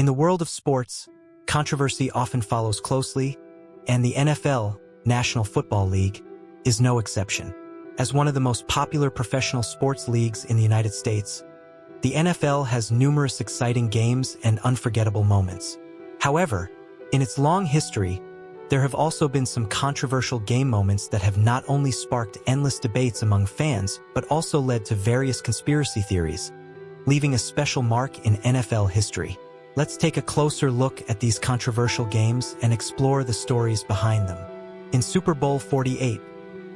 In the world of sports, controversy often follows closely, and the NFL, National Football League, is no exception. As one of the most popular professional sports leagues in the United States, the NFL has numerous exciting games and unforgettable moments. However, in its long history, there have also been some controversial game moments that have not only sparked endless debates among fans, but also led to various conspiracy theories, leaving a special mark in NFL history. Let's take a closer look at these controversial games and explore the stories behind them. In Super Bowl 48,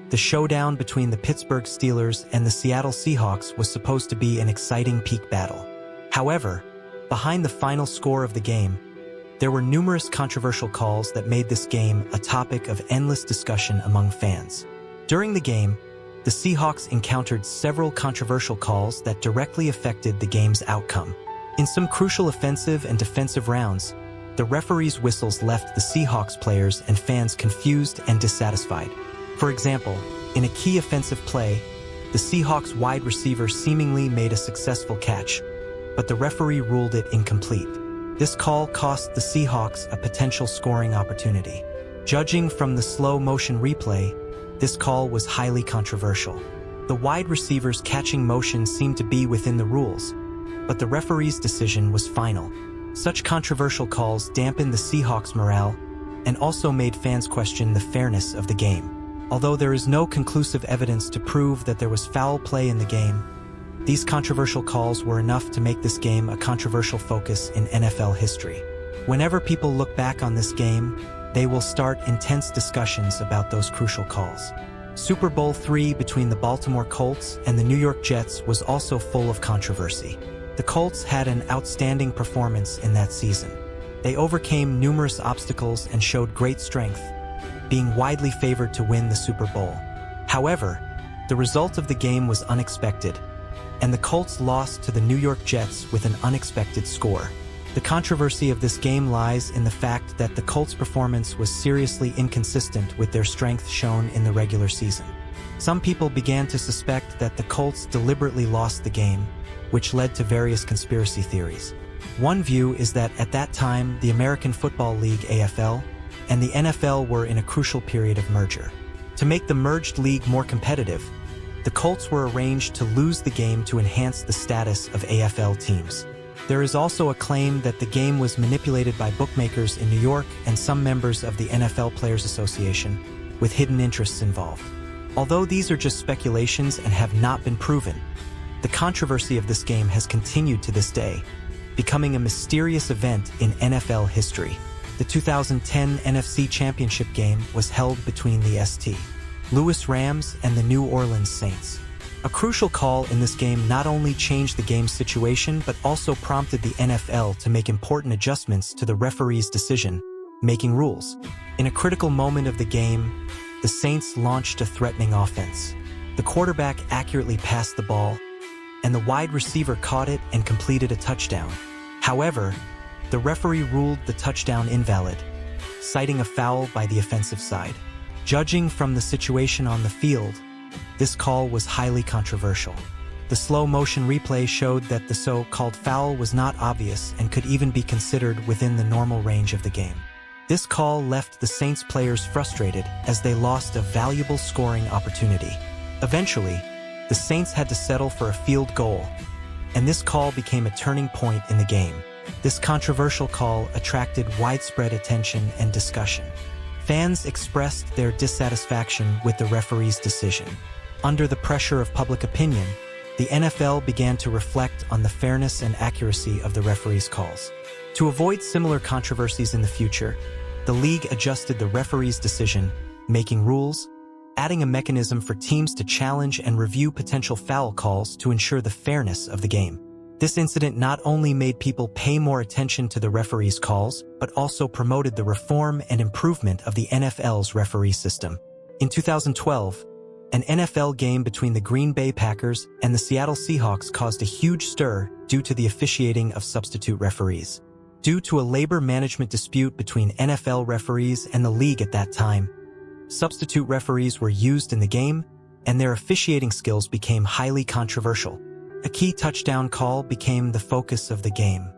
the showdown between the Pittsburgh Steelers and the Seattle Seahawks was supposed to be an exciting peak battle. However, behind the final score of the game, there were numerous controversial calls that made this game a topic of endless discussion among fans. During the game, the Seahawks encountered several controversial calls that directly affected the game's outcome. In some crucial offensive and defensive rounds, the referees' whistles left the Seahawks players and fans confused and dissatisfied. For example, in a key offensive play, the Seahawks wide receiver seemingly made a successful catch, but the referee ruled it incomplete. This call cost the Seahawks a potential scoring opportunity. Judging from the slow-motion replay, this call was highly controversial. The wide receiver's catching motion seemed to be within the rules, but the referee's decision was final. Such controversial calls dampened the Seahawks' morale and also made fans question the fairness of the game. Although there is no conclusive evidence to prove that there was foul play in the game, these controversial calls were enough to make this game a controversial focus in NFL history. Whenever people look back on this game, they will start intense discussions about those crucial calls. Super Bowl III between the Baltimore Colts and the New York Jets was also full of controversy. The Colts had an outstanding performance in that season. They overcame numerous obstacles and showed great strength, being widely favored to win the Super Bowl. However, the result of the game was unexpected, and the Colts lost to the New York Jets with an unexpected score. The controversy of this game lies in the fact that the Colts' performance was seriously inconsistent with their strength shown in the regular season. Some people began to suspect that the Colts deliberately lost the game, which led to various conspiracy theories. One view is that at that time, the American Football League (AFL) and the NFL were in a crucial period of merger. To make the merged league more competitive, the Colts were arranged to lose the game to enhance the status of AFL teams. There is also a claim that the game was manipulated by bookmakers in New York and some members of the NFL Players Association, with hidden interests involved. Although these are just speculations and have not been proven, the controversy of this game has continued to this day, becoming a mysterious event in NFL history. The 2010 NFC Championship game was held between the St. Louis Rams and the New Orleans Saints. A crucial call in this game not only changed the game's situation but also prompted the NFL to make important adjustments to the referee's decision-making rules. In a critical moment of the game, the Saints launched a threatening offense. The quarterback accurately passed the ball, and the wide receiver caught it and completed a touchdown. However, the referee ruled the touchdown invalid, citing a foul by the offensive side. Judging from the situation on the field, this call was highly controversial. The slow-motion replay showed that the so-called foul was not obvious and could even be considered within the normal range of the game. This call left the Saints players frustrated as they lost a valuable scoring opportunity. Eventually, the Saints had to settle for a field goal, and this call became a turning point in the game. This controversial call attracted widespread attention and discussion. Fans expressed their dissatisfaction with the referee's decision. Under the pressure of public opinion, the NFL began to reflect on the fairness and accuracy of the referee's calls. To avoid similar controversies in the future, the league adjusted the referee's decision-making rules, adding a mechanism for teams to challenge and review potential foul calls to ensure the fairness of the game. This incident not only made people pay more attention to the referee's calls, but also promoted the reform and improvement of the NFL's referee system. In 2012, an NFL game between the Green Bay Packers and the Seattle Seahawks caused a huge stir due to the officiating of substitute referees. Due to a labor management dispute between NFL referees and the league at that time, substitute referees were used in the game, and their officiating skills became highly controversial. A key touchdown call became the focus of the game.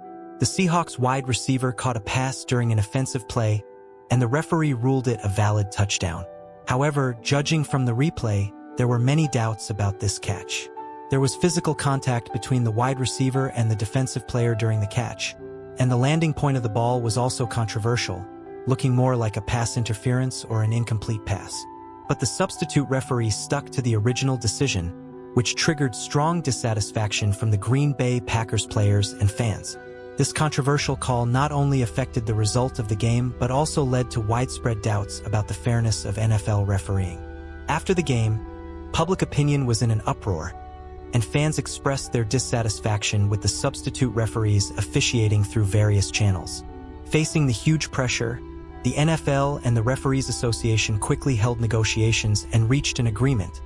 The Seahawks wide receiver caught a pass during an offensive play, and the referee ruled it a valid touchdown. However, judging from the replay, there were many doubts about this catch. There was physical contact between the wide receiver and the defensive player during the catch, and the landing point of the ball was also controversial, looking more like a pass interference or an incomplete pass. But the substitute referee stuck to the original decision, which triggered strong dissatisfaction from the Green Bay Packers players and fans. This controversial call not only affected the result of the game but also led to widespread doubts about the fairness of NFL refereeing. After the game, public opinion was in an uproar, and fans expressed their dissatisfaction with the substitute referees officiating through various channels. Facing the huge pressure, the NFL and the Referees Association quickly held negotiations and reached an agreement,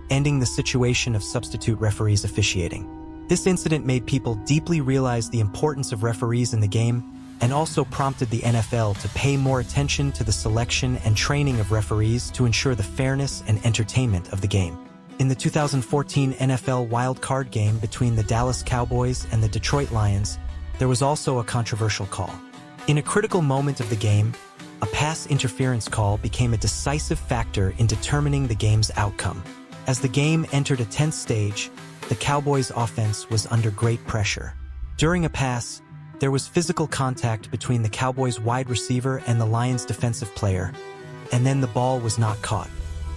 ending the situation of substitute referees officiating. This incident made people deeply realize the importance of referees in the game and also prompted the NFL to pay more attention to the selection and training of referees to ensure the fairness and entertainment of the game. In the 2014 NFL Wild Card game between the Dallas Cowboys and the Detroit Lions, there was also a controversial call. In a critical moment of the game, a pass interference call became a decisive factor in determining the game's outcome. As the game entered a tense stage, the Cowboys' offense was under great pressure. During a pass, there was physical contact between the Cowboys' wide receiver and the Lions' defensive player, and then the ball was not caught.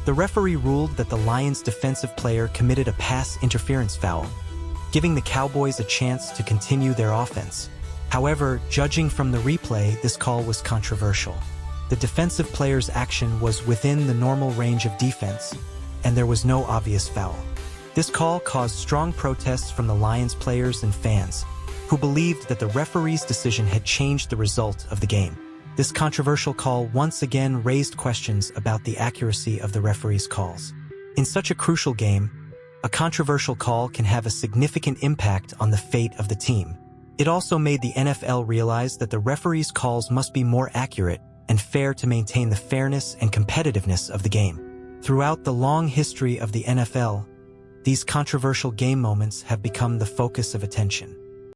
The referee ruled that the Lions' defensive player committed a pass interference foul, giving the Cowboys a chance to continue their offense. However, judging from the replay, this call was controversial. The defensive player's action was within the normal range of defense, and there was no obvious foul. This call caused strong protests from the Lions players and fans, who believed that the referee's decision had changed the result of the game. This controversial call once again raised questions about the accuracy of the referee's calls. In such a crucial game, a controversial call can have a significant impact on the fate of the team. It also made the NFL realize that the referee's calls must be more accurate and fair to maintain the fairness and competitiveness of the game. Throughout the long history of the NFL, these controversial game moments have become the focus of attention.